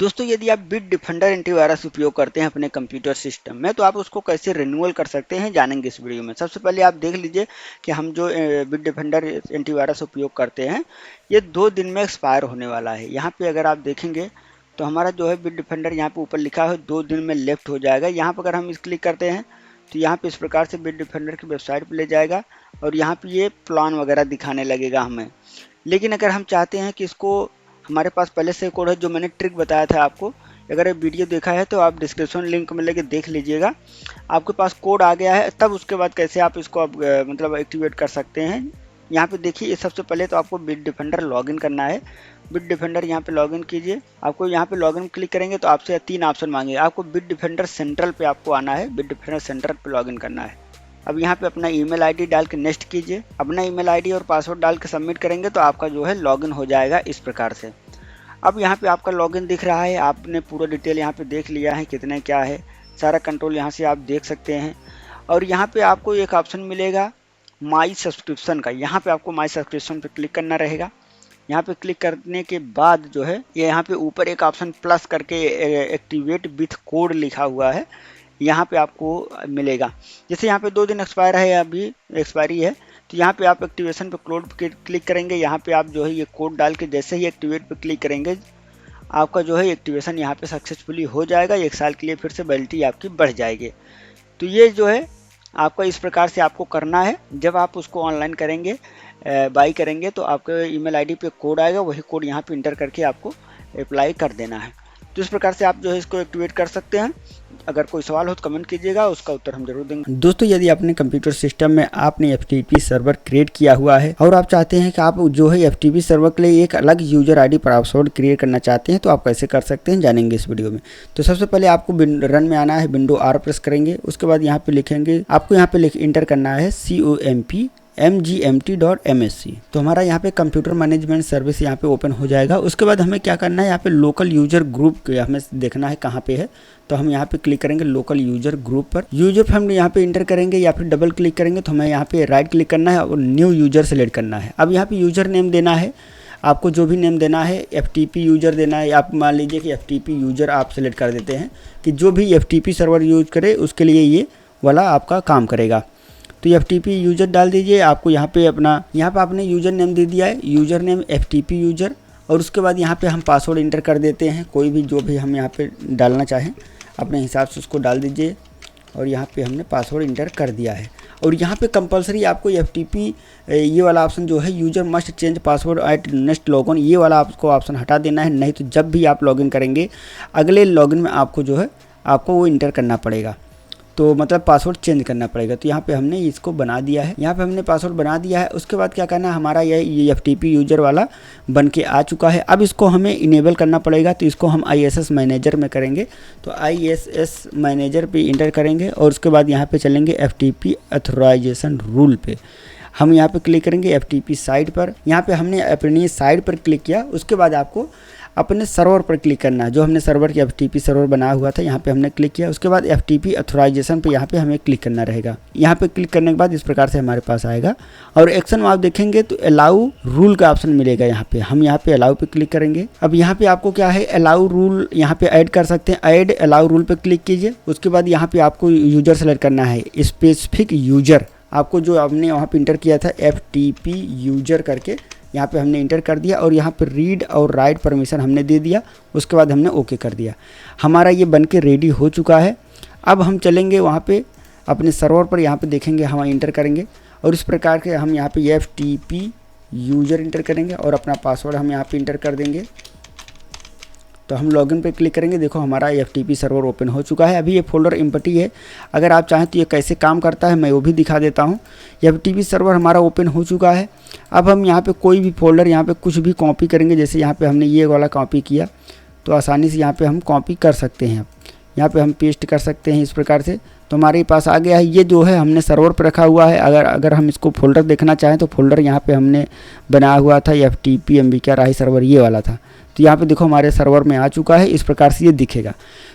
दोस्तों यदि आप बिट डिफेंडर एंटीवायरस उपयोग करते हैं अपने कंप्यूटर सिस्टम में तो आप उसको कैसे रिन्यूअल कर सकते हैं जानेंगे इस वीडियो में। सबसे पहले आप देख लीजिए कि हम जो बिट डिफेंडर एंटीवायरस उपयोग करते हैं ये 2 दिन में एक्सपायर होने वाला है। यहाँ पे अगर आप देखेंगे तो हमारा जो है बिट डिफेंडर यहाँ पे ऊपर लिखा है 2 दिन में लेफ्ट हो जाएगा। यहाँ पर अगर हम इस क्लिक करते हैं तो यहाँ पे इस प्रकार से बिट डिफेंडर की वेबसाइट पर ले जाएगा और यहाँ पे ये प्लान वगैरह दिखाने लगेगा हमें। लेकिन अगर हम चाहते हैं कि इसको हमारे पास पहले से कोड है जो मैंने ट्रिक बताया था आपको, अगर ये वीडियो देखा है तो आप डिस्क्रिप्शन लिंक में लेके देख लीजिएगा। आपके पास कोड आ गया है तब उसके बाद कैसे आप इसको अब मतलब एक्टिवेट कर सकते हैं। यहाँ पे देखिए सबसे पहले तो आपको बिट डिफेंडर लॉगिन करना है। बिट डिफेंडर यहाँ पे लॉगिन कीजिए। आपको यहाँ पे लॉगिन क्लिक करेंगे तो आपसे 3 ऑप्शन मांगेगा। आपको बिट डिफेंडर सेंट्रल पे आपको आना है, बिट डिफेंडर सेंट्रल पे लॉगिन करना है। अब यहाँ पे अपना ईमेल आईडी डाल के नेक्स्ट कीजिए। अपना ईमेल आईडी और पासवर्ड डाल के सबमिट करेंगे तो आपका जो है लॉगिन हो जाएगा इस प्रकार से। अब यहाँ पे आपका लॉगिन दिख रहा है, आपने पूरा डिटेल यहाँ पे देख लिया है कितने क्या है, सारा कंट्रोल यहाँ से आप देख सकते हैं। और यहाँ पे आपको एक ऑप्शन मिलेगा माई सब्सक्रिप्शन का। यहाँ पे आपको माई सब्सक्रिप्शन पे क्लिक करना रहेगा। यहाँ पे क्लिक करने के बाद जो है ये यहाँ पे ऊपर एक ऑप्शन प्लस करके एक्टिवेट विथ कोड लिखा हुआ है, यहाँ पे आपको मिलेगा। जैसे यहाँ पे 2 दिन एक्सपायर है, अभी एक्सपायरी है, तो यहाँ पे आप एक्टिवेशन पे कोड पे क्लिक करेंगे। यहाँ पे आप जो है ये कोड डाल के जैसे ही एक्टिवेट पे क्लिक करेंगे आपका जो है एक्टिवेशन यहाँ पे सक्सेसफुली हो जाएगा। 1 साल के लिए फिर से वैलिडिटी आपकी बढ़ जाएगी। तो ये जो है आपका इस प्रकार से आपको करना है। जब आप उसको ऑनलाइन करेंगे बाई करेंगे तो आपके ईमेल आईडी पे कोड आएगा, वही कोड यहाँ पे इंटर करके आपको अप्लाई कर देना है। तो इस प्रकार से आप जो है इसको एक्टिवेट कर सकते हैं। अगर कोई सवाल हो तो कमेंट कीजिएगा, उसका उत्तर हम जरूर देंगे। दोस्तों यदि अपने कंप्यूटर सिस्टम में आपने FTP सर्वर क्रिएट किया हुआ है और आप चाहते हैं कि आप जो है FTP सर्वर के लिए एक अलग यूजर आईडी पासवर्ड क्रिएट करना चाहते हैं तो आप कैसे कर सकते हैं जानेंगे इस वीडियो में। तो सबसे पहले आपको रन में आना है, विंडो R प्रेस करेंगे। उसके बाद यहाँ पे लिखेंगे, आपको यहाँ पे इंटर करना है COMP-MGMT.MSC। तो हमारा यहाँ पे कंप्यूटर मैनेजमेंट सर्विस यहाँ पे ओपन हो जाएगा। उसके बाद हमें क्या करना है, यहाँ पे लोकल यूजर ग्रुप हमें देखना है कहाँ पे है। तो हम यहाँ पे क्लिक करेंगे लोकल यूजर ग्रुप पर। यूजर पे हम यहाँ पे इंटर करेंगे या फिर डबल क्लिक करेंगे तो हमें यहाँ पे राइट क्लिक करना है और न्यू यूजर सेलेक्ट करना है। अब यहाँ पे यूजर नेम देना है, आपको जो भी नेम देना है, FTP यूजर देना है। आप मान लीजिए कि FTP यूजर आप सेलेक्ट कर देते हैं कि जो भी FTP सर्वर यूज करे उसके लिए ये वाला आपका काम करेगा। तो FTP यूजर डाल दीजिए। आपको यहाँ पे आपने यूजर नेम दे दिया है, यूजर नेम FTP यूजर। और उसके बाद यहाँ पे हम पासवर्ड इंटर कर देते हैं, कोई भी जो भी हम यहाँ पे डालना चाहें अपने हिसाब से उसको डाल दीजिए। और यहाँ पे हमने पासवर्ड इंटर कर दिया है। और यहाँ पे कंपलसरी आपको FTP ये वाला ऑप्शन जो है user must change password at next login, ये वाला आपको ऑप्शन हटा देना है। नहीं तो जब भी आप लॉगिन करेंगे अगले लॉगिन में आपको जो है आपको वो इंटर करना पड़ेगा, तो मतलब पासवर्ड चेंज करना पड़ेगा। तो यहाँ पे हमने इसको बना दिया है, यहाँ पे हमने पासवर्ड बना दिया है। उसके बाद क्या करना है, हमारा ये FTP यूजर वाला बन के आ चुका है। अब इसको हमें इनेबल करना पड़ेगा, तो इसको हम ISS मैनेजर में करेंगे। तो ISS मैनेजर पे इंटर करेंगे और उसके बाद यहाँ पे चलेंगे FTP ऑथराइजेशन रूल पे। हम यहाँ पे क्लिक करेंगे FTP साइट पर। यहाँ पे हमने अपनी साइट पर क्लिक किया। उसके बाद आपको अपने सर्वर पर क्लिक करना है, जो हमने सर्वर की FTP सर्वर बनाया हुआ था यहाँ पे हमने क्लिक किया। उसके बाद FTP ऑथराइजेशन पे यहाँ पे हमें क्लिक करना रहेगा। यहाँ पे क्लिक करने के बाद इस प्रकार से हमारे पास आएगा और एक्शन में आप देखेंगे तो अलाउ रूल का ऑप्शन मिलेगा। यहाँ पे हम यहाँ पे अलाउ पे क्लिक करेंगे। अब यहाँ पे आपको क्या है, अलाउ रूल यहाँ पे ऐड कर सकते हैं। ऐड अलाउ रूल पे क्लिक कीजिए। उसके बाद यहाँ पे आपको यूजर सेलेक्ट करना है, स्पेसिफिक यूजर आपको जो आपने वहाँ पे इंटर किया था FTP यूजर करके यहाँ पे हमने इंटर कर दिया और यहाँ पे रीड और राइट परमिशन हमने दे दिया। उसके बाद हमने ओके कर दिया। हमारा ये बन के रेडी हो चुका है। अब हम चलेंगे वहाँ पे अपने सर्वर पर, यहाँ पे देखेंगे हम इंटर करेंगे और इस प्रकार के हम यहाँ पे FTP यूजर इंटर करेंगे और अपना पासवर्ड हम यहाँ पे इंटर कर देंगे। तो हम लॉगिन पे क्लिक करेंगे। देखो हमारा FTP सर्वर ओपन हो चुका है। अभी ये फोल्डर एम्प्टी है। अगर आप चाहें तो ये कैसे काम करता है मैं वो भी दिखा देता हूँ। FTP सर्वर हमारा ओपन हो चुका है। अब हम यहाँ पे कोई भी फोल्डर यहाँ पे कुछ भी कॉपी करेंगे, जैसे यहाँ पे हमने ये वाला कॉपी किया तो आसानी से यहाँ पे हम कॉपी कर सकते हैं। यहाँ पे हम पेस्ट कर सकते हैं इस प्रकार से। तो हमारे पास आ गया है। ये जो है हमने सर्वर पर रखा हुआ है। अगर हम इसको फोल्डर देखना चाहें तो फोल्डर यहाँ पे हमने बनाया हुआ था FTP MBK राही सर्वर, ये वाला था। तो यहाँ पे देखो हमारे सर्वर में आ चुका है, इस प्रकार से ये दिखेगा।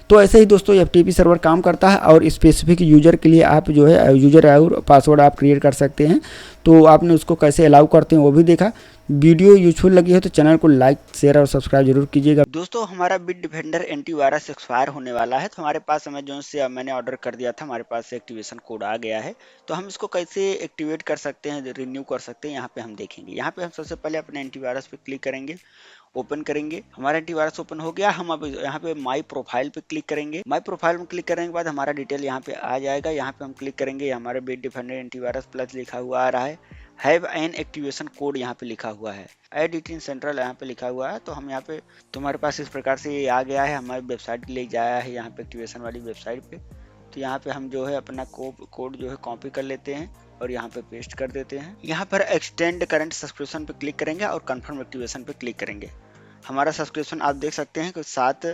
तो ऐसे ही दोस्तों FTP सर्वर काम करता है और स्पेसिफिक यूजर के लिए आप जो है यूजर और पासवर्ड आप क्रिएट कर सकते हैं। तो आपने उसको कैसे अलाउ करते हैं वो भी देखा। वीडियो यूजफुल लगी है तो चैनल को लाइक शेयर और सब्सक्राइब जरूर कीजिएगा। दोस्तों हमारा बिट डिफेंडर एंटीवायरस एक्सपायर होने वाला है, तो हमारे पास अमेजोन से मैंने ऑर्डर कर दिया था, हमारे पास एक्टिवेशन कोड आ गया है। तो हम इसको कैसे एक्टिवेट कर सकते हैं, रिन्यू कर सकते हैं, यहाँ पे हम देखेंगे। यहाँ पे हम सबसे पहले अपने एंटीवायरस पे क्लिक करेंगे, ओपन करेंगे। हमारा एंटीवायरस ओपन हो गया। हम अब यहाँ पे माई प्रोफाइल पे क्लिक करेंगे। माई प्रोफाइल में क्लिक करने के बाद हमारा डिटेल यहाँ पे आ जाएगा। यहाँ पे हम क्लिक करेंगे, हमारे बिट डिफेंडर एंटीवायरस प्लस लिखा हुआ आ रहा है, हैव एन एक्टिवेशन कोड यहाँ पे लिखा हुआ है, एड इट इन सेंट्रल यहाँ पे लिखा हुआ है। तो हम यहाँ पे तुम्हारे पास इस प्रकार से ये आ गया है, हमारी वेबसाइट ले जाया है यहाँ पे एक्टिवेशन वाली वेबसाइट पे। तो यहाँ पे हम जो है अपना कोड जो है कॉपी कर लेते हैं और यहाँ पे पेस्ट कर देते हैं। यहाँ पर एक्सटेंड करंट सब्सक्रिप्शन पे क्लिक करेंगे और कंफर्म एक्टिवेशन पे क्लिक करेंगे। हमारा सब्सक्रिप्शन आप देख सकते हैं कि 7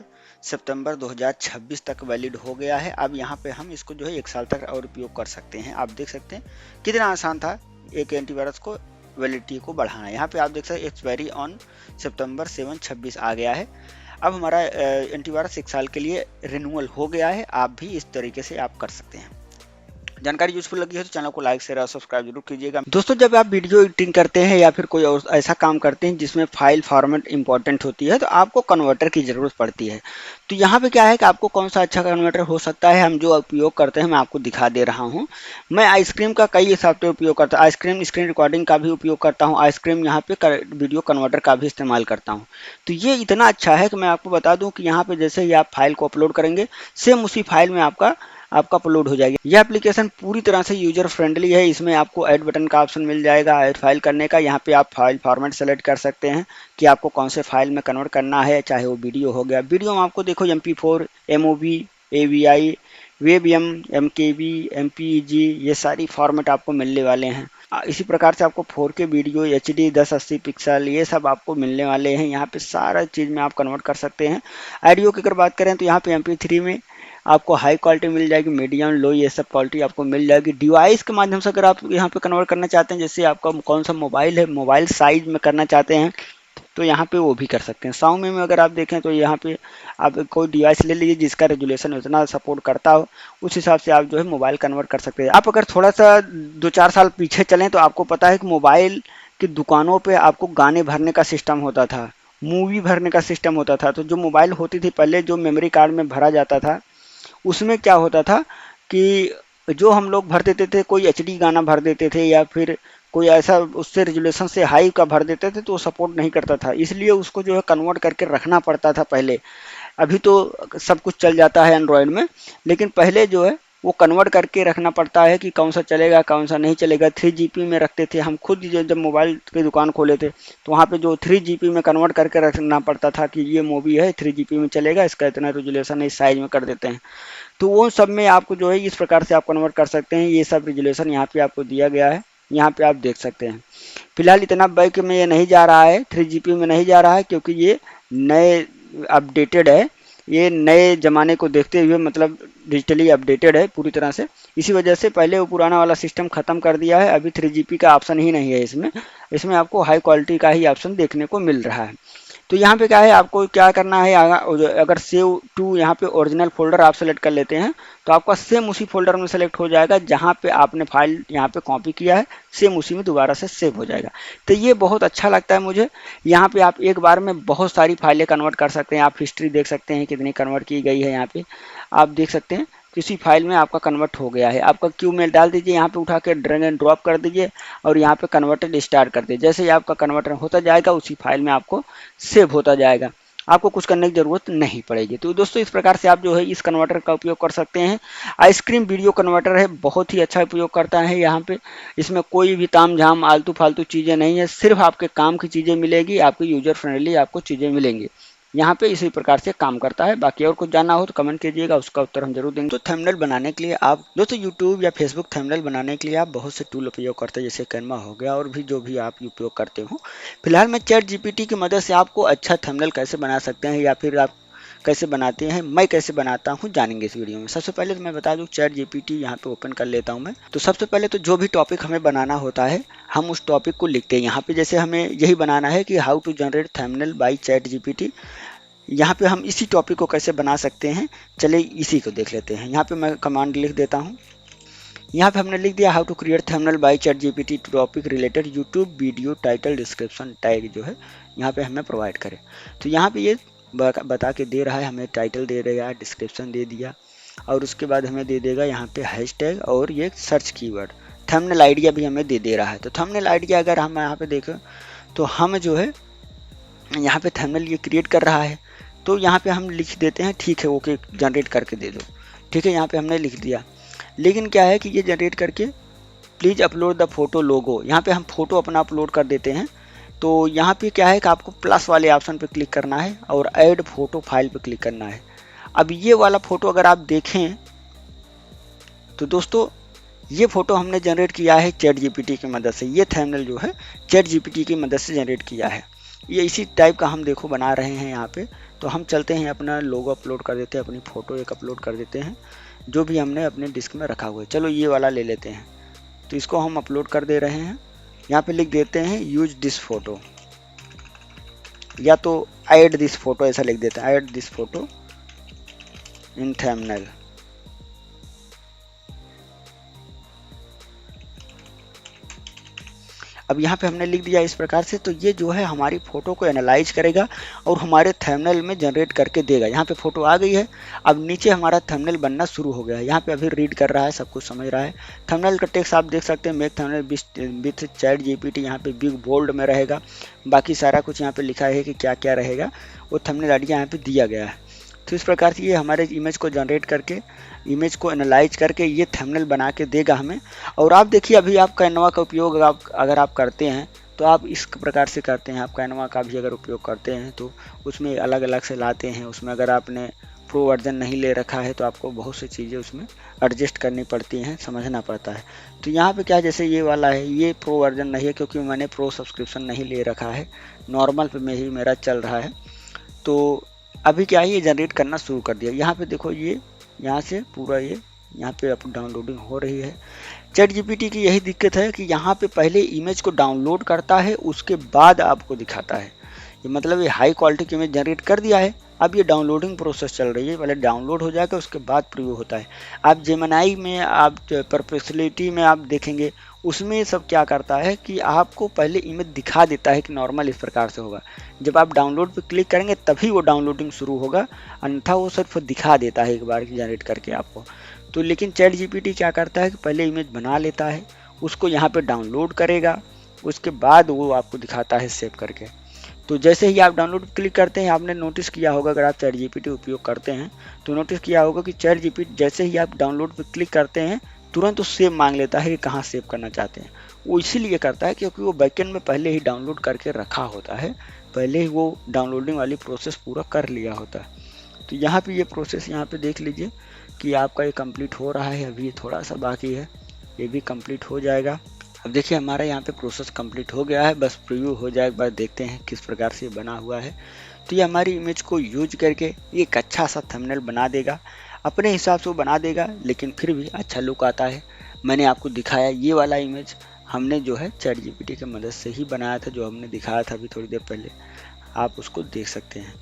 सितंबर 2026 तक वैलिड हो गया है। अब यहाँ पे हम इसको जो है 1 साल तक और उपयोग कर सकते हैं। आप देख सकते हैं कितना आसान था एक एंटीवायरस को वैलिडिटी को बढ़ाना। यहाँ पे आप देख सकते हैं एक्सपायरी ऑन सितंबर 7 26 आ गया है। अब हमारा एंटीवायरस 1 साल के लिए रिन्यूअल हो गया है। आप भी इस तरीके से आप कर सकते हैं। जानकारी यूजफुल लगी है तो चैनल को लाइक शेयर और सब्सक्राइब जरूर कीजिएगा। दोस्तों जब आप वीडियो एडिटिंग करते हैं या फिर कोई और ऐसा काम करते हैं जिसमें फाइल फॉर्मेट इंपॉर्टेंट होती है तो आपको कन्वर्टर की ज़रूरत पड़ती है। तो यहाँ पे क्या है कि आपको कौन सा अच्छा कन्वर्टर हो सकता है, हम जो उपयोग करते हैं मैं आपको दिखा दे रहा हूँ। मैं आइसक्रीम का कई सॉफ्टवेयर उपयोग करता हूँ, आइसक्रीम स्क्रीन रिकॉर्डिंग का भी उपयोग करता हूँ, आइसक्रीम यहाँ पे वीडियो कन्वर्टर का भी इस्तेमाल करता हूँ। तो ये इतना अच्छा है कि मैं आपको बता दूँ कि यहाँ पे जैसे ही आप फाइल को अपलोड करेंगे सेम उसी फाइल में आपका अपलोड हो जाएगी। यह एप्लीकेशन पूरी तरह से यूजर फ्रेंडली है। इसमें आपको ऐड बटन का ऑप्शन मिल जाएगा ऐड फाइल करने का। यहाँ पे आप फाइल फॉर्मेट सेलेक्ट कर सकते हैं कि आपको कौन से फाइल में कन्वर्ट करना है, चाहे वो वीडियो हो गया। वीडियो में आपको देखो MP4, MOV, AVI, WebM, MKV, MPEG ये सारी फॉर्मेट आपको मिलने वाले हैं। इसी प्रकार से आपको 4K वीडियो, HD 1080 पिक्सल ये सब आपको मिलने वाले हैं। यहाँ पे सारा चीज़ में आप कन्वर्ट कर सकते हैं। ऑडियो की अगर बात करें तो यहाँ पे MP3 में आपको हाई क्वालिटी मिल जाएगी, मीडियम लो ये सब क्वालिटी आपको मिल जाएगी। डिवाइस के माध्यम से अगर आप यहाँ पे कन्वर्ट करना चाहते हैं, जैसे आपका कौन सा मोबाइल है, मोबाइल साइज में करना चाहते हैं तो यहाँ पे वो भी कर सकते हैं। Xiaomi में अगर आप देखें तो यहाँ पे आप कोई डिवाइस ले लीजिए जिसका रेजुलेशन उतना सपोर्ट करता हो, उस हिसाब से आप जो है मोबाइल कन्वर्ट कर सकते हैं। आप अगर थोड़ा सा 2-4 साल पीछे चलें तो आपको पता है कि मोबाइल की दुकानों पे आपको गाने भरने का सिस्टम होता था, मूवी भरने का सिस्टम होता था। तो जो मोबाइल होती थी पहले जो मेमोरी कार्ड में भरा जाता था उसमें क्या होता था कि जो हम लोग भर देते थे, कोई HD गाना भर देते थे या फिर कोई ऐसा उससे रेजुलेशन से हाई का भर देते थे तो वो सपोर्ट नहीं करता था, इसलिए उसको जो है कन्वर्ट करके रखना पड़ता था पहले। अभी तो सब कुछ चल जाता है एंड्रॉयड में, लेकिन पहले जो है वो कन्वर्ट करके रखना पड़ता है कि कौन सा चलेगा कौन सा नहीं चलेगा। 3GP में रखते थे हम खुद, जब मोबाइल की दुकान खोले थे तो वहाँ पे जो 3GP में कन्वर्ट करके रखना पड़ता था कि ये मूवी है 3GP में चलेगा, इसका इतना रेजुलेशन इस साइज में कर देते हैं। तो वो सब में आपको जो है इस प्रकार से आप कन्वर्ट कर सकते हैं। ये सब रेजुलेशन यहाँ पे आपको दिया गया है, यहाँ पे आप देख सकते हैं। फिलहाल इतना बैक में ये नहीं जा रहा है, 3GP में नहीं जा रहा है क्योंकि ये नए अपडेटेड है, ये नए ज़माने को देखते हुए मतलब डिजिटली अपडेटेड है पूरी तरह से। इसी वजह से पहले वो पुराना वाला सिस्टम ख़त्म कर दिया है। अभी 3GP का ऑप्शन ही नहीं है इसमें, इसमें आपको हाई क्वालिटी का ही ऑप्शन देखने को मिल रहा है। तो यहाँ पे क्या है, आपको क्या करना है, अगर सेव टू यहाँ पे ओरिजिनल फोल्डर आप सेलेक्ट कर लेते हैं तो आपका सेम उसी फोल्डर में सेलेक्ट हो जाएगा जहाँ पे आपने फाइल यहाँ पे कॉपी किया है, सेम उसी में दोबारा से सेव हो जाएगा। तो ये बहुत अच्छा लगता है मुझे। यहाँ पे आप एक बार में बहुत सारी फाइलें कन्वर्ट कर सकते हैं। आप हिस्ट्री देख सकते हैं कितनी कन्वर्ट की गई है। यहाँ पे आप देख सकते हैं किसी फाइल में आपका कन्वर्ट हो गया है। आपका क्यू में डाल दीजिए, यहाँ पे उठा के ड्रैग एंड ड्रॉप कर दीजिए और यहाँ पे कन्वर्टेड स्टार्ट कर दीजिए। जैसे ही आपका कन्वर्टर होता जाएगा उसी फाइल में आपको सेव होता जाएगा, आपको कुछ करने की ज़रूरत नहीं पड़ेगी। तो दोस्तों इस प्रकार से आप जो है इस कन्वर्टर का उपयोग कर सकते हैं। आइसक्रीम वीडियो कन्वर्टर है, बहुत ही अच्छा उपयोग करता है। यहाँ पे इसमें कोई भी ताम झाम आलतू फालतू चीज़ें नहीं है, सिर्फ आपके काम की चीज़ें मिलेगी, आपकी यूजर फ्रेंडली आपको चीज़ें मिलेंगी। यहाँ पे इसी प्रकार से काम करता है। बाकी और कुछ जानना हो तो कमेंट कीजिएगा, उसका उत्तर हम जरूर देंगे। तो थंबनेल बनाने के लिए आप दोस्तों यूट्यूब या फेसबुक थंबनेल बनाने के लिए आप बहुत से टूल उपयोग करते हैं, जैसे कैनवा हो गया और भी जो भी आप उपयोग करते हो। फिलहाल मैं चैट GPT की मदद से आपको अच्छा थंबनेल कैसे बना सकते हैं या फिर आप कैसे बनाते हैं, मैं कैसे बनाता हूँ, जानेंगे इस वीडियो में। सबसे पहले तो मैं बता दूँ चैट जीपीटी यहाँ पे ओपन कर लेता हूँ मैं। तो सबसे पहले तो जो भी टॉपिक हमें बनाना होता है हम उस टॉपिक को लिखते हैं यहाँ पे। जैसे हमें यही बनाना है कि how to generate thumbnail by chat GPT. यहाँ पे हम इसी टॉपिक को कैसे बना सकते हैं, चलिए इसी को देख लेते हैं। यहाँ पे मैं कमांड लिख देता हूँ। यहाँ पे हमने लिख दिया how to create thumbnail by chat GPT to topic related YouTube video title description tag जो है यहाँ पे हमें प्रोवाइड करें। तो यहाँ पे ये बता के दे रहा है, हमें टाइटल दे देगा, डिस्क्रिप्शन दे दिया और उसके बाद हमें दे देगा यहाँ पे हैशटैग और ये सर्च कीवर्ड। थंबनेल आइडिया भी हमें दे रहा है। तो थंबनेल आइडिया अगर हम यहाँ पे देखें तो हम जो है यहाँ पे थंबनेल ये क्रिएट कर रहा है, तो यहाँ पे हम लिख देते हैं ठीक है ओके जनरेट करके दे दो। ठीक है, यहाँ पे हमने लिख दिया। लेकिन क्या है कि ये जनरेट करके प्लीज़ अपलोड द फोटो लोगो, यहाँ पे हम फोटो अपना अपलोड कर देते हैं। तो यहाँ पे क्या है कि आपको प्लस वाले ऑप्शन पे क्लिक करना है और ऐड फोटो फाइल पे क्लिक करना है। अब ये वाला फोटो अगर आप देखें तो दोस्तों ये फोटो हमने जनरेट किया है चैट जीपीटी की मदद से। ये थंबनेल जो है चैट जीपीटी की मदद से जनरेट किया है। ये इसी टाइप का हम देखो बना रहे हैं यहाँ पे। तो हम चलते हैं अपना लोगो अपलोड कर देते हैं, अपनी फ़ोटो एक अपलोड कर देते हैं जो भी हमने अपने डिस्क में रखा हुआ है। चलो ये वाला ले लेते हैं, तो इसको हम अपलोड कर दे रहे हैं। यहाँ पे लिख देते हैं यूज दिस फोटो या तो ऐड दिस फोटो, ऐसा लिख देते हैं add this photo in thumbnail. अब यहाँ पे हमने लिख दिया इस प्रकार से। तो ये जो है हमारी फ़ोटो को एनालाइज करेगा और हमारे थंबनेल में जनरेट करके देगा। यहाँ पे फ़ोटो आ गई है। अब नीचे हमारा थंबनेल बनना शुरू हो गया है। यहाँ पे अभी रीड कर रहा है, सब कुछ समझ रहा है। थंबनेल का टेक्स्ट आप देख सकते हैं, make thumbnail with chat GPT, यहाँ पे बिग बोल्ड में रहेगा। बाकी सारा कुछ यहाँ पे लिखा है कि क्या क्या रहेगा, वो थंबनेल आइडिया यहाँ पे दिया गया है। तो इस प्रकार से ये हमारे इमेज को जनरेट करके, इमेज को एनालाइज करके ये थंबनेल बना के देगा हमें। और आप देखिए अभी आप कैनवा का उपयोग अगर आप करते हैं तो आप इस प्रकार से करते हैं। आप कैनवा का भी अगर उपयोग करते हैं तो उसमें अलग अलग से लाते हैं। उसमें अगर आपने प्रो वर्जन नहीं ले रखा है तो आपको बहुत सी चीज़ें उसमें एडजस्ट करनी पड़ती हैं, समझना पड़ता है। तो यहाँ पे क्या, जैसे ये वाला है, ये प्रो वर्जन नहीं है क्योंकि मैंने प्रो सब्सक्रिप्शन नहीं ले रखा है, नॉर्मल पे में ही मेरा चल रहा है। तो अभी क्या है ये जनरेट करना शुरू कर दिया। यहाँ पे देखो ये यहाँ से पूरा ये यहाँ पे अब डाउनलोडिंग हो रही है। चैट जीपीटी की यही दिक्कत है कि यहाँ पे पहले इमेज को डाउनलोड करता है, उसके बाद आपको दिखाता है। ये मतलब ये हाई क्वालिटी की इमेज जनरेट कर दिया है, अब ये डाउनलोडिंग प्रोसेस चल रही है। पहले डाउनलोड हो जाएगा, उसके बाद प्रीव्यू होता है। आप जेमिनी में, आप परप्लेक्सिटी में आप देखेंगे उसमें सब क्या करता है कि आपको पहले इमेज दिखा देता है कि नॉर्मल इस प्रकार से होगा। जब आप डाउनलोड पे क्लिक करेंगे तभी वो डाउनलोडिंग शुरू होगा, अन्यथा वो सिर्फ दिखा देता है एक बार जनरेट करके आपको। तो लेकिन चैट जीपीटी क्या करता है कि पहले इमेज बना लेता है, उसको यहाँ पे डाउनलोड करेगा, उसके बाद वो आपको दिखाता है सेव करके। तो जैसे ही आप डाउनलोड क्लिक करते हैं, आपने नोटिस किया होगा अगर आप चैट जीपीटी उपयोग करते हैं तो नोटिस किया होगा कि चैट जीपीटी जैसे ही आप डाउनलोड पे क्लिक करते हैं तुरंत वो सेव मांग लेता है कि कहाँ सेव करना चाहते हैं। वो इसीलिए करता है क्योंकि वो बैकएंड में पहले ही डाउनलोड करके रखा होता है, पहले ही वो डाउनलोडिंग वाली प्रोसेस पूरा कर लिया होता है। तो यहाँ पे ये प्रोसेस यहाँ पे देख लीजिए कि आपका ये कंप्लीट हो रहा है। अभी थोड़ा सा बाकी है, ये भी कंप्लीट हो जाएगा। अब देखिए हमारा यहाँ पे प्रोसेस कंप्लीट हो गया है, बस प्रीव्यू हो जाए, एक बार देखते हैं किस प्रकार से बना हुआ है। तो ये हमारी इमेज को यूज करके एक अच्छा सा थंबनेल बना देगा, अपने हिसाब से वो बना देगा, लेकिन फिर भी अच्छा लुक आता है। मैंने आपको दिखाया ये वाला इमेज हमने जो है चैट जीपीटी की मदद से ही बनाया था, जो हमने दिखाया था अभी थोड़ी देर पहले, आप उसको देख सकते हैं।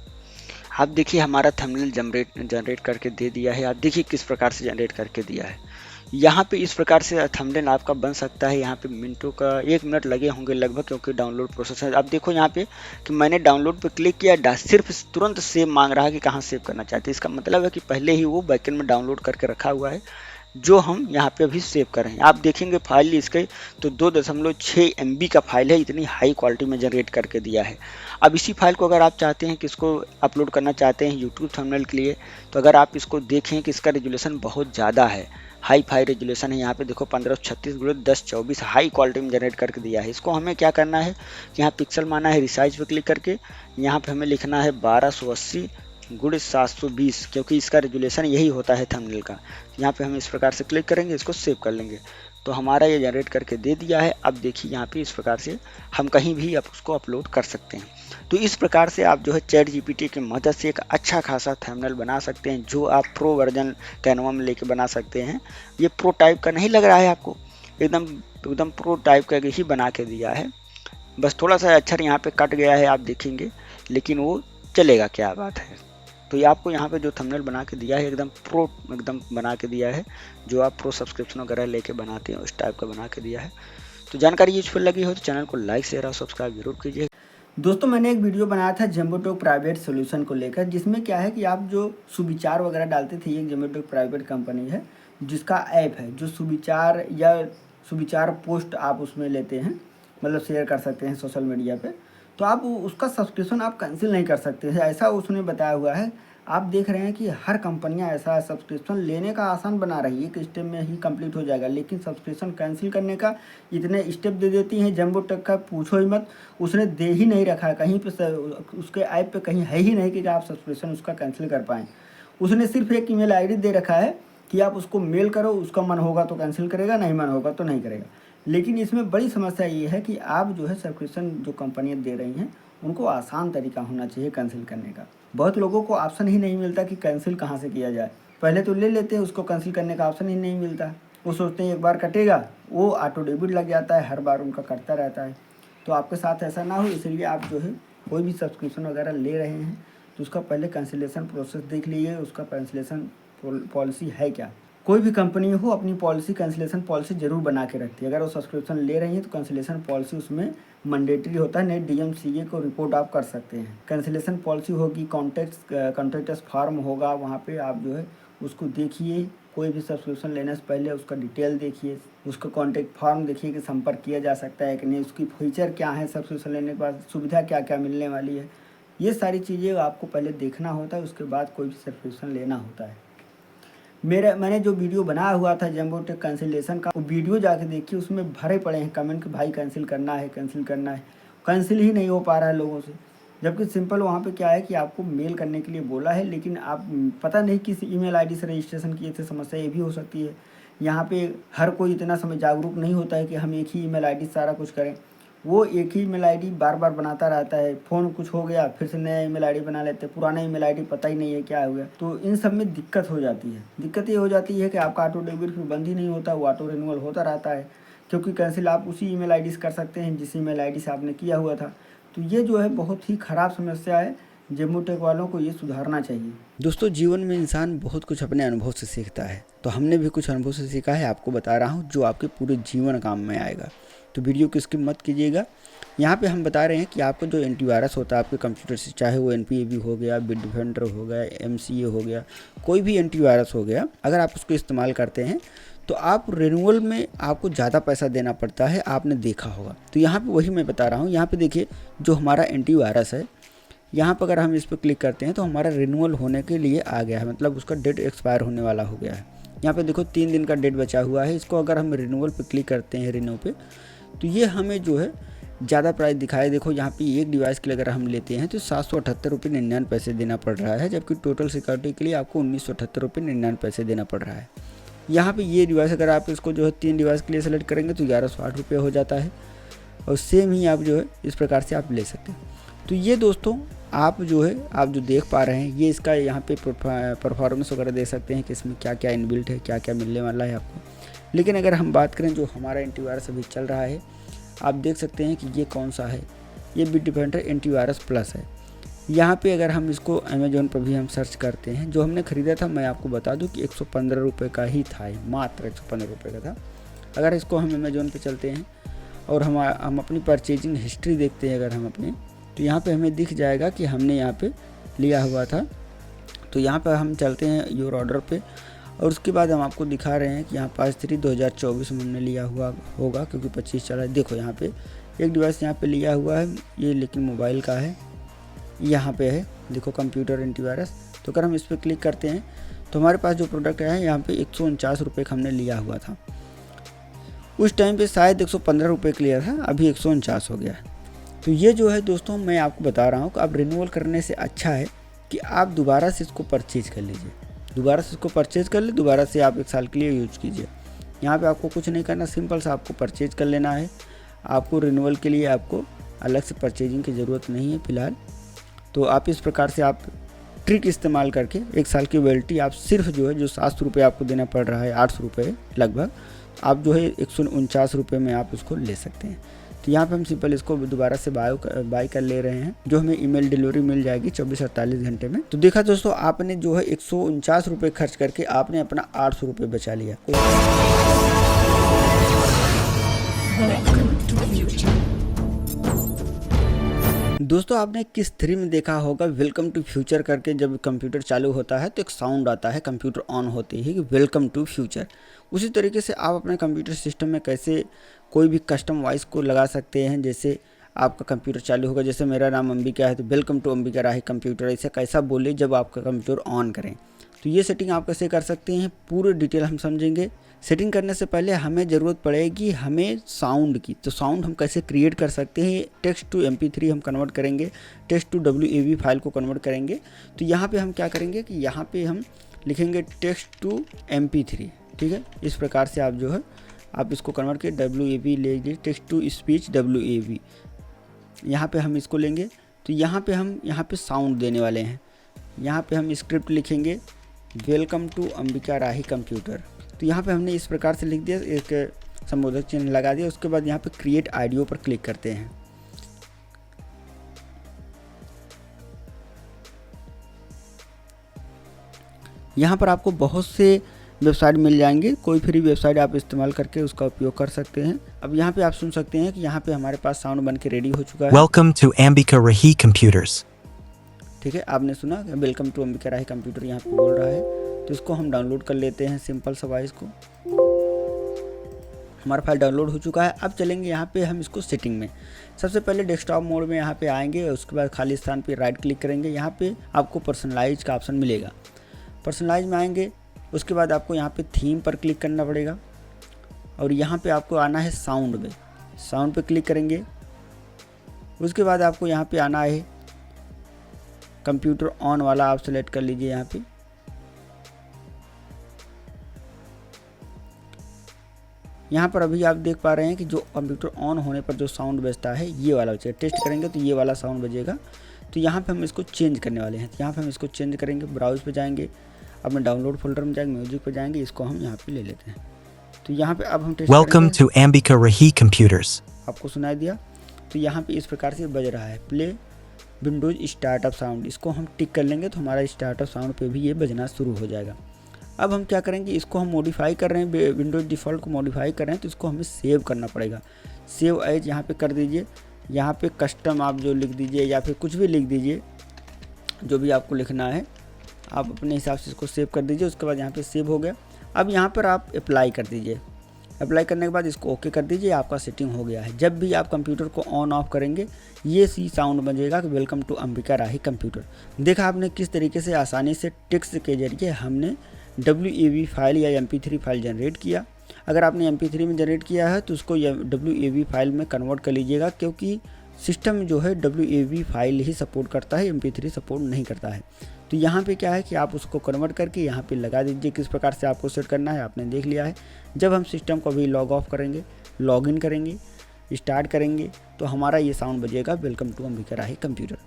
आप देखिए हमारा थंबनेल जनरेट करके दे दिया है। आप देखिए किस प्रकार से जनरेट करके दिया है। यहाँ पे इस प्रकार से थंबनेल आपका बन सकता है। यहाँ पे मिनटों का 1 मिनट लगे होंगे लगभग, क्योंकि डाउनलोड प्रोसेस है। अब देखो यहाँ पे कि मैंने डाउनलोड पे क्लिक किया, सिर्फ तुरंत सेव मांग रहा है कि कहाँ सेव करना चाहते हैं। इसका मतलब है कि पहले ही वो बैकएंड में डाउनलोड करके रखा हुआ है, जो हम यहाँ पे अभी सेव कर रहे हैं। आप देखेंगे फाइल इसके तो 2.6 MB का फाइल है, इतनी हाई क्वालिटी में जनरेट करके दिया है। अब इसी फाइल को अगर आप चाहते हैं कि इसको अपलोड करना चाहते हैं यूट्यूब थंबनेल के लिए, तो अगर आप इसको देखें कि इसका रेजोल्यूशन बहुत ज़्यादा है, हाई फाई रेजोल्यूशन है। यहाँ पे देखो 1536x1024 हाई क्वालिटी में जनरेट करके दिया है। इसको हमें क्या करना है कि यहाँ पिक्सल माना है, रिसाइज पे क्लिक करके यहाँ पे हमें लिखना है 1280x720, क्योंकि इसका रेजोल्यूशन यही होता है थंबनेल का। यहाँ पे हम इस प्रकार से क्लिक करेंगे, इसको सेव कर लेंगे। तो हमारा ये जनरेट करके दे दिया है। अब देखिए यहाँ पे इस प्रकार से हम कहीं भी आप उसको अपलोड कर सकते हैं। तो इस प्रकार से आप जो है चैट जीपीटी की मदद से एक अच्छा खासा थंबनेल बना सकते हैं, जो आप प्रो वर्जन कैनवा में लेके बना सकते हैं। ये प्रो टाइप का नहीं लग रहा है आपको, एकदम एकदम प्रो टाइप का ही बना के दिया है। बस थोड़ा सा अक्षर यहाँ पे कट गया है, आप देखेंगे, लेकिन वो चलेगा, क्या बात है। तो ये आपको यहाँ पे जो थंबनेल बना के दिया है एकदम प्रो एकदम बना के दिया है, जो आप प्रो सब्सक्रिप्शन वगैरह लेके बनाते हैं उस टाइप का बना के दिया है। तो जानकारी यूजफुल लगी हो तो चैनल को लाइक शेयर और सब्सक्राइब जरूर कीजिए। दोस्तों मैंने एक वीडियो बनाया था ज़ोमैटो प्राइवेट सोल्यूशन को लेकर, जिसमें क्या है कि आप जो सुविचार वगैरह डालते थे, ये ज़ोमैटो प्राइवेट कंपनी है जिसका ऐप है, जो सुविचार या सुविचार पोस्ट आप उसमें लेते हैं, मतलब शेयर कर सकते हैं सोशल मीडिया पे, तो आप उसका सब्सक्रिप्शन आप कैंसिल नहीं कर सकते हैं, ऐसा उसने बताया हुआ है। आप देख रहे हैं कि हर कंपनियां ऐसा सब्सक्रिप्शन लेने का आसान बना रही है कि स्टेप में ही कंप्लीट हो जाएगा, लेकिन सब्सक्रिप्शन कैंसिल करने का इतने स्टेप दे देती हैं जम्बो टेक का, पूछो ही मत। उसने दे ही नहीं रखा है कहीं पे, उसके ऐप पे कहीं है ही नहीं कि आप सब्सक्रिप्शन उसका कैंसिल कर पाएँ। उसने सिर्फ एक ईमेल आईडी दे रखा है कि आप उसको मेल करो, उसका मन होगा तो कैंसिल करेगा, नहीं मन होगा तो नहीं करेगा। लेकिन इसमें बड़ी समस्या ये है कि आप जो है सब्सक्रिप्शन जो कंपनियाँ दे रही हैं उनको आसान तरीका होना चाहिए कैंसिल करने का। बहुत लोगों को ऑप्शन ही नहीं मिलता कि कैंसिल कहाँ से किया जाए। पहले तो ले लेते हैं, उसको कैंसिल करने का ऑप्शन ही नहीं मिलता। वो सोचते हैं एक बार कटेगा, वो ऑटो डेबिट लग जाता है, हर बार उनका कटता रहता है। तो आपके साथ ऐसा ना हो, इसलिए आप जो है कोई भी सब्सक्रिप्शन वगैरह ले रहे हैं तो उसका पहले कैंसिलेशन प्रोसेस देख लीजिए, उसका कैंसिलेशन पॉलिसी है क्या। कोई भी कंपनी हो अपनी पॉलिसी, कैंसिलेशन पॉलिसी जरूर बना के रखती है। अगर वो सब्सक्रिप्शन ले रही है तो कैंसिलेशन पॉलिसी उसमें मैंडेटरी होता है, नहीं डीएमसीए को रिपोर्ट आप कर सकते हैं। कैंसिलेशन पॉलिसी होगी, कॉन्ट्रैक्टस फॉर्म होगा, वहाँ पे आप जो है उसको देखिए। कोई भी सब्सक्रिप्शन लेने से पहले उसका डिटेल देखिए, उसका कॉन्टैक्ट फॉर्म देखिए कि संपर्क किया जा सकता है कि नहीं, उसकी फीचर क्या है, सब्सक्रिप्शन लेने के बाद सुविधा क्या क्या मिलने वाली है, ये सारी चीज़ें आपको पहले देखना होता है, उसके बाद कोई भी सब्सक्रिप्शन लेना होता है। मैंने जो वीडियो बनाया हुआ था जम्बो टेक कैंसिलेशन का, वो वीडियो जाके देखिए, उसमें भरे पड़े हैं कमेंट कि भाई कैंसिल करना है, कैंसिल करना है। कैंसिल ही नहीं हो पा रहा है लोगों से, जबकि सिंपल वहाँ पे क्या है कि आपको मेल करने के लिए बोला है, लेकिन आप पता नहीं किस ईमेल आईडी से रजिस्ट्रेशन किए थे। समस्या ये भी हो सकती है। यहाँ पे हर कोई इतना समय जागरूक नहीं होता है कि हम एक ही ईमेल आईडी से सारा कुछ करें। वो एक ही ईमेल आईडी बार बार बनाता रहता है, फ़ोन कुछ हो गया फिर से नया ईमेल आईडी बना लेते हैं, पुराना ईमेल आईडी पता ही नहीं है क्या हो गया। तो इन सब में दिक्कत हो जाती है। दिक्कत ये हो जाती है कि आपका ऑटो डेबिट फिर बंद ही नहीं होता, वो ऑटो रिन्यूअल होता रहता है, क्योंकि कैंसिल आप उसी ईमेल आईडी से कर सकते हैं जिस ईमेल आईडी से आपने किया हुआ था। तो ये जो है बहुत ही ख़राब समस्या है, जम्मू टेक वालों को ये सुधारना चाहिए। दोस्तों जीवन में इंसान बहुत कुछ अपने अनुभव से सीखता है, तो हमने भी कुछ अनुभव से सीखा है, आपको बता रहा हूँ, जो आपके पूरे जीवन काम में आएगा। तो वीडियो को स्किप मत कीजिएगा। यहाँ पे हम बता रहे हैं कि आपको जो एंटीवायरस होता है आपके कंप्यूटर से, चाहे वो NPAB हो गया, बिटडिफेंडर हो गया, MCA हो गया, कोई भी एंटीवायरस हो गया, अगर आप उसको इस्तेमाल करते हैं तो आप रिन्यूअल में आपको ज़्यादा पैसा देना पड़ता है, आपने देखा होगा। तो यहाँ पे वही मैं बता रहा हूँ। यहाँ पे देखिए जो हमारा एंटीवायरस है, यहाँ पर अगर हम इस पर क्लिक करते हैं तो हमारा रिन्यूअल होने के लिए आ गया है, मतलब उसका डेट एक्सपायर होने वाला हो गया है। यहाँ पे देखो 3 दिन का डेट बचा हुआ है। इसको अगर हम रिन्यूअल पे क्लिक करते हैं, रिन्यू पे, तो ये हमें जो है ज़्यादा प्राइस दिखाए। देखो यहाँ पे एक डिवाइस के लिए अगर हम लेते हैं तो 778 रुपये 99 पैसे देना पड़ रहा है, जबकि टोटल सिक्योरिटी के लिए आपको 1978 रुपये 99 पैसे देना पड़ रहा है। यहाँ पे ये डिवाइस अगर आप इसको जो है 3 डिवाइस के लिए सेलेक्ट करेंगे तो 1108 रुपये हो जाता है, और सेम ही आप जो है इस प्रकार से आप ले सकते हैं। तो ये दोस्तों आप जो है आप जो देख पा रहे हैं, ये इसका यहाँ पे परफॉर्मेंस वगैरह देख सकते हैं कि इसमें क्या क्या इनबिल्ट है, क्या क्या मिलने वाला है आपको। लेकिन अगर हम बात करें जो हमारा एंटीवायरस अभी चल रहा है, आप देख सकते हैं कि ये कौन सा है, ये बिटडिफेंडर एंटीवायरस प्लस है। यहाँ पे अगर हम इसको अमेजोन पर भी हम सर्च करते हैं, जो हमने ख़रीदा था मैं आपको बता दूं कि 115 रुपये का ही था, मात्र 115 रुपये का था। अगर इसको हम अमेजोन पे चलते हैं और हम अपनी परचेजिंग हिस्ट्री देखते हैं अगर हम अपने, तो यहाँ पे हमें दिख जाएगा कि हमने यहाँ पे लिया हुआ था। तो यहाँ पर हम चलते हैं योर ऑर्डर पे, और उसके बाद हम आपको दिखा रहे हैं कि यहाँ 5/3/2024 में हमने लिया हुआ होगा, क्योंकि 25 चला है। देखो यहाँ पे एक डिवाइस यहाँ पे लिया हुआ है, ये लेकिन मोबाइल का है, यहाँ पे है देखो कंप्यूटर एंटीवायरस। तो अगर हम इस पर क्लिक करते हैं तो हमारे पास जो प्रोडक्ट है यहाँ पे 149 रुपये का हमने लिया हुआ था। उस टाइम पे शायद 115 रुपये का लिया था, अभी 149 हो गया है। तो ये जो है दोस्तों मैं आपको बता रहा हूँ कि आप रिन्यूअल करने से अच्छा है कि आप दोबारा से इसको परचेज कर लीजिए, दोबारा से इसको परचेज कर ले, दोबारा से आप 1 साल के लिए यूज कीजिए। यहाँ पे आपको कुछ नहीं करना, सिंपल सा आपको परचेज कर लेना है। आपको रिन्यूअल के लिए आपको अलग से परचेजिंग की ज़रूरत नहीं है फ़िलहाल। तो आप इस प्रकार से आप ट्रिक इस्तेमाल करके 1 साल की वैलिडिटी आप सिर्फ जो है जो 700 रुपये आपको देना पड़ रहा है, 800 रुपये लगभग, आप जो है 149 रुपये में आप उसको ले सकते हैं। तो यहाँ पे हम सिंपल इसको दोबारा से बाय कर ले रहे हैं, जो हमें ईमेल डिलीवरी मिल जाएगी 24-48 घंटे में। तो देखा दोस्तों, आपने जो है 149 रुपये खर्च करके आपने अपना 800 रुपये बचा लिया। दोस्तों आपने किस 3 में देखा होगा वेलकम टू फ्यूचर करके, जब कंप्यूटर चालू होता है तो एक साउंड आता है कंप्यूटर ऑन होते ही कि वेलकम टू फ्यूचर। उसी तरीके से आप अपने कंप्यूटर सिस्टम में कैसे कोई भी कस्टम वॉइस को लगा सकते हैं। जैसे आपका कंप्यूटर चालू होगा, जैसे मेरा नाम अंबिका है तो welcome to Ambika Rahi computer, ऐसे कैसा बोले जब आपका कंप्यूटर ऑन करें। तो ये सेटिंग आप कैसे कर सकते हैं पूरे डिटेल हम समझेंगे। सेटिंग करने से पहले हमें ज़रूरत पड़ेगी हमें साउंड की। तो साउंड हम कैसे क्रिएट कर सकते हैं, टेक्स्ट टू MP3 हम कन्वर्ट करेंगे, टेक्स्ट टू WAV फाइल को कन्वर्ट करेंगे। तो यहाँ पे हम क्या करेंगे कि यहाँ पे हम लिखेंगे टेक्स्ट टू MP3, ठीक है। इस प्रकार से आप जो है आप इसको कन्वर्ट के WAV ले लीजिए, टेक्स्ट टू स्पीच WAV, यहाँ पे हम इसको लेंगे। तो यहाँ पे हम यहाँ पे साउंड देने वाले हैं। यहाँ पे हम स्क्रिप्ट लिखेंगे welcome to Ambika Rahi computer. तो यहाँ पे हमने इस प्रकार से लिख दिया, एक संबोधक चिन्ह लगा दिया। उसके बाद यहाँ पे क्रिएट ऑडियो पर क्लिक करते हैं। यहाँ पर आपको बहुत से वेबसाइट मिल जाएंगे, कोई फ्री वेबसाइट आप इस्तेमाल करके उसका उपयोग कर सकते हैं। अब यहाँ पे आप सुन सकते हैं कि यहाँ पे हमारे पास साउंड बन के रेडी हो चुका है। Welcome to Ambika Rahi computers, ठीक है, आपने सुना welcome to Ambika Rahi computer यहाँ पे बोल रहा है। तो इसको हम डाउनलोड कर लेते हैं, सिंपल सा वॉइस को। हमारा फाइल डाउनलोड हो चुका है। अब चलेंगे यहाँ पे हम इसको सेटिंग में। सबसे पहले डेस्कटॉप मोड में यहाँ पे आएंगे, उसके बाद खाली स्थान पे राइट क्लिक करेंगे। यहाँ पे आपको पर्सनलाइज का ऑप्शन मिलेगा, पर्सनलाइज में आएंगे। उसके बाद आपको यहाँ पे थीम पर क्लिक करना पड़ेगा और यहाँ पे आपको आना है साउंड में, साउंड पे क्लिक करेंगे। उसके बाद आपको यहाँ पे आना है कंप्यूटर ऑन वाला, आप सेलेक्ट कर लीजिए। यहाँ पे यहाँ पर अभी आप देख पा रहे हैं कि जो कंप्यूटर ऑन होने पर जो साउंड बजता है ये वाला बजेगा। टेस्ट करेंगे तो ये वाला साउंड बजेगा। तो यहाँ पे हम इसको चेंज करने वाले हैं। तो यहाँ पे हम इसको चेंज करेंगे, ब्राउज पे जाएंगे, अपने डाउनलोड फोल्डर में जाएंगे, म्यूजिक पे जाएंगे, इसको हम यहाँ पे ले लेते हैं। तो यहाँ पे अब हम test welcome to Ambika Rahi computers, आपको सुनाई दिया। तो यहाँ पे इस प्रकार से बज रहा है, प्ले विंडोज स्टार्टअप साउंड। इसको हम टिक कर लेंगे तो हमारा स्टार्टअप साउंड पे भी ये बजना शुरू हो जाएगा। अब हम क्या करेंगे, इसको हम मॉडिफाई कर रहे हैं, विंडोज डिफ़ॉल्ट को मॉडिफाई कर रहे हैं, तो इसको हमें सेव करना पड़ेगा। सेव एज यहाँ पे कर दीजिए। यहाँ पे कस्टम आप जो लिख दीजिए या फिर कुछ भी लिख दीजिए, जो भी आपको लिखना है आप अपने हिसाब से इसको सेव कर दीजिए। उसके बाद यहाँ पे सेव हो गया। अब यहाँ पर आप अप्लाई कर दीजिए। अप्लाई करने के बाद इसको ओके कर दीजिए, आपका सेटिंग हो गया है। जब भी आप कंप्यूटर को ऑन ऑफ करेंगे ये सी साउंड बजेगा कि welcome to Ambika Rahi computer. देखा आपने किस तरीके से आसानी से टेक्स्ट के जरिए हमने WAV फाइल या MP3 फाइल जनरेट किया। अगर आपने MP3 में जनरेट किया है तो उसको WAV फाइल में कन्वर्ट कर लीजिएगा, क्योंकि सिस्टम जो है WAV फाइल ही सपोर्ट करता है, MP3 सपोर्ट नहीं करता है। तो यहाँ पे क्या है कि आप उसको कन्वर्ट करके यहाँ पे लगा दीजिए। किस प्रकार से आपको सेट करना है आपने देख लिया है। जब हम सिस्टम को अभी लॉग ऑफ करेंगे, लॉगिन करेंगे, स्टार्ट करेंगे तो हमारा ये साउंड बजेगा welcome to Ambika Rahi computer.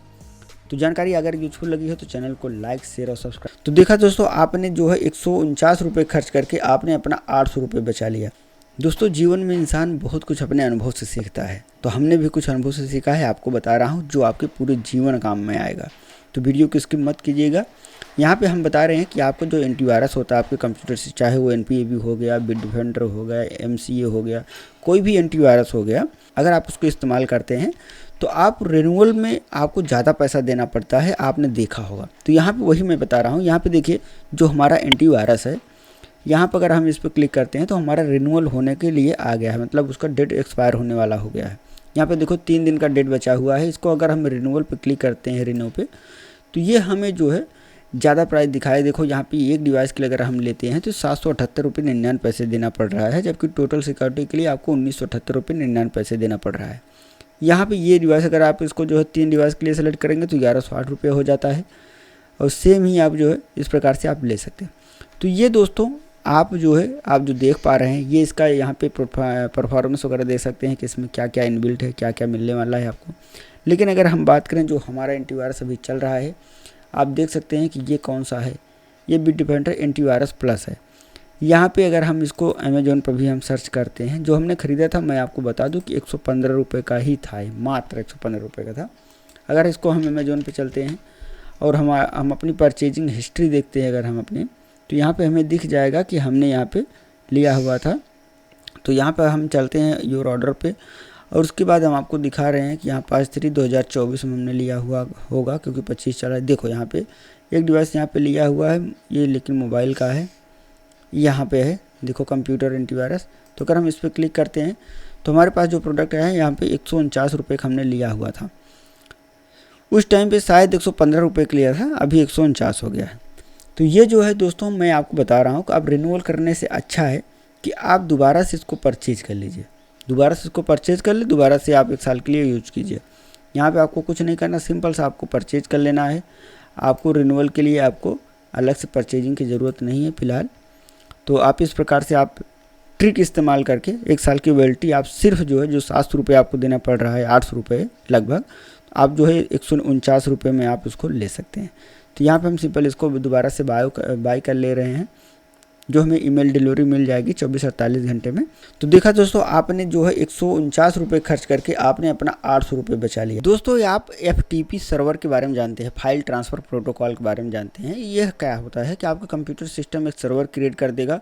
तो जानकारी अगर यूजफुल लगी हो तो चैनल को लाइक, शेयर और सब्सक्राइब। तो देखा दोस्तों, आपने जो है 149 रुपये खर्च करके आपने अपना 800 रुपये बचा लिया। दोस्तों जीवन में इंसान बहुत कुछ अपने अनुभव से सीखता है, तो हमने भी कुछ अनुभव से सीखा है, आपको बता रहा हूँ, जो आपके पूरे जीवन काम में आएगा। तो वीडियो को स्किप मत कीजिएगा। यहाँ पे हम बता रहे हैं कि आपको जो एंटीवायरस होता है आपके कंप्यूटर से, चाहे वो NPAB हो गया, बिटडिफेंडर हो गया, MCA हो गया, कोई भी एंटीवायरस हो गया, अगर आप उसको इस्तेमाल करते हैं तो आप रिन्यूअल में आपको ज़्यादा पैसा देना पड़ता है, आपने देखा होगा। तो यहाँ पे वही मैं बता रहा हूँ। यहाँ पे देखिए जो हमारा एंटीवायरस है, यहाँ पर अगर हम इस पर क्लिक करते हैं तो हमारा रिन्यूअल होने के लिए आ गया है, मतलब उसका डेट एक्सपायर होने वाला हो गया है। यहाँ पे देखो 3 दिन का डेट बचा हुआ है। इसको अगर हम रिन्यूअल पे क्लिक करते हैं, रिन्यू पे, तो ये हमें जो है ज़्यादा प्राइस दिखाए। देखो यहाँ पे एक डिवाइस के लिए अगर हम लेते हैं तो 778 रुपये 99 पैसे देना पड़ रहा है, जबकि टोटल सिक्योरिटी के लिए आपको 1978 रुपये 99 पैसे देना पड़ रहा है। यहाँ पे ये डिवाइस अगर आप इसको जो है 3 डिवाइस के लिए सेलेक्ट करेंगे तो 1160 रुपये हो जाता है, और सेम ही आप जो है इस प्रकार से आप ले सकते हैं। तो ये दोस्तों आप जो देख पा रहे हैं ये इसका यहाँ पे परफॉर्मेंस वगैरह देख सकते हैं कि इसमें क्या क्या इनबिल्ट है, क्या क्या मिलने वाला है आपको। लेकिन अगर हम बात करें जो हमारा एंटीवायरस अभी चल रहा है, आप देख सकते हैं कि ये कौन सा है, ये बिटडिफेंडर एंटीवायरस प्लस है। यहाँ पे अगर हम इसको अमेजोन पर भी हम सर्च करते हैं, जो हमने ख़रीदा था मैं आपको बता दूं कि 115 रुपये का ही था, मात्र 115 रुपये का था। अगर इसको हम अमेजोन पे चलते हैं और हम अपनी परचेजिंग हिस्ट्री देखते हैं अगर हम अपनी, तो यहाँ पे हमें दिख जाएगा कि हमने यहाँ पे लिया हुआ था। तो यहाँ पर हम चलते हैं योर ऑर्डर पे और उसके बाद हम आपको दिखा रहे हैं कि यहाँ 5/3/2024 में हमने लिया हुआ होगा, क्योंकि 25 चला है। देखो यहाँ पे एक डिवाइस यहाँ पे लिया हुआ है, ये लेकिन मोबाइल का है, यहाँ पे है देखो कंप्यूटर एंटीवायरस। तो अगर हम इस पर क्लिक करते हैं तो हमारे पास जो प्रोडक्ट है यहाँ पे 149 रुपये का हमने लिया हुआ था। उस टाइम पे शायद 115 रुपये का लिया था, अभी 149 हो गया है। तो ये जो है दोस्तों मैं आपको बता रहा हूँ कि आप रिन्यूअल करने से अच्छा है कि आप दोबारा से इसको परचेज कर लीजिए, दोबारा से इसको परचेज कर ले, दोबारा से आप 1 साल के लिए यूज कीजिए। यहाँ पे आपको कुछ नहीं करना, सिंपल सा आपको परचेज कर लेना है। आपको रिन्यूअल के लिए आपको अलग से परचेजिंग की ज़रूरत नहीं है फ़िलहाल। तो आप इस प्रकार से आप ट्रिक इस्तेमाल करके 1 साल की वैलिडिटी आप सिर्फ जो 700 रुपये आपको देना पड़ रहा है, 800 रुपये लगभग, आप 149 रुपये में आप उसको ले सकते हैं। तो यहाँ पे हम सिंपल इसको दोबारा से बाय कर ले रहे हैं, जो हमें ईमेल डिलीवरी मिल जाएगी 24-48 घंटे में। तो देखा दोस्तों, आपने 149 रुपये खर्च करके आपने अपना 800 रुपये बचा लिया। दोस्तों आप FTP सर्वर के बारे में जानते हैं, फाइल ट्रांसफ़र प्रोटोकॉल के बारे में जानते हैं। यह क्या होता है कि आपका कंप्यूटर सिस्टम एक सर्वर क्रिएट कर देगा,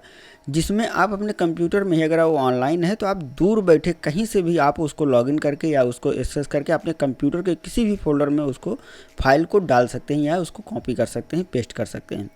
जिसमें आप अपने कंप्यूटर में ही, अगर वो ऑनलाइन है तो आप दूर बैठे कहीं से भी आप उसको लॉगिन करके या उसको एक्सेस करके अपने कंप्यूटर के किसी भी फोल्डर में उसको फाइल को डाल सकते हैं या उसको कॉपी कर सकते हैं, पेस्ट कर सकते हैं।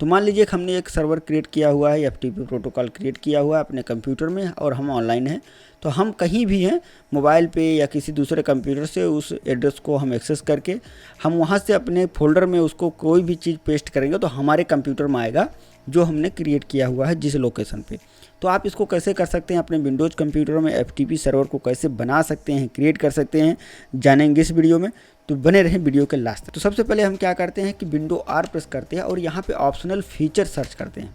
तो मान लीजिए कि हमने एक सर्वर क्रिएट किया हुआ है, FTP प्रोटोकॉल क्रिएट किया हुआ है अपने कंप्यूटर में और हम ऑनलाइन हैं, तो हम कहीं भी हैं मोबाइल पे या किसी दूसरे कंप्यूटर से उस एड्रेस को हम एक्सेस करके हम वहां से अपने फोल्डर में उसको कोई भी चीज़ पेस्ट करेंगे तो हमारे कंप्यूटर में आएगा जो हमने क्रिएट किया हुआ है जिस लोकेशन पे। तो आप इसको कैसे कर सकते हैं, अपने विंडोज़ कंप्यूटर में FTP सर्वर को कैसे बना सकते हैं, क्रिएट कर सकते हैं, जानेंगे इस वीडियो में। तो बने रहें वीडियो के लास्ट तक। तो सबसे पहले हम क्या करते हैं कि विंडो R प्रेस करते हैं और यहाँ पे ऑप्शनल फीचर सर्च करते हैं।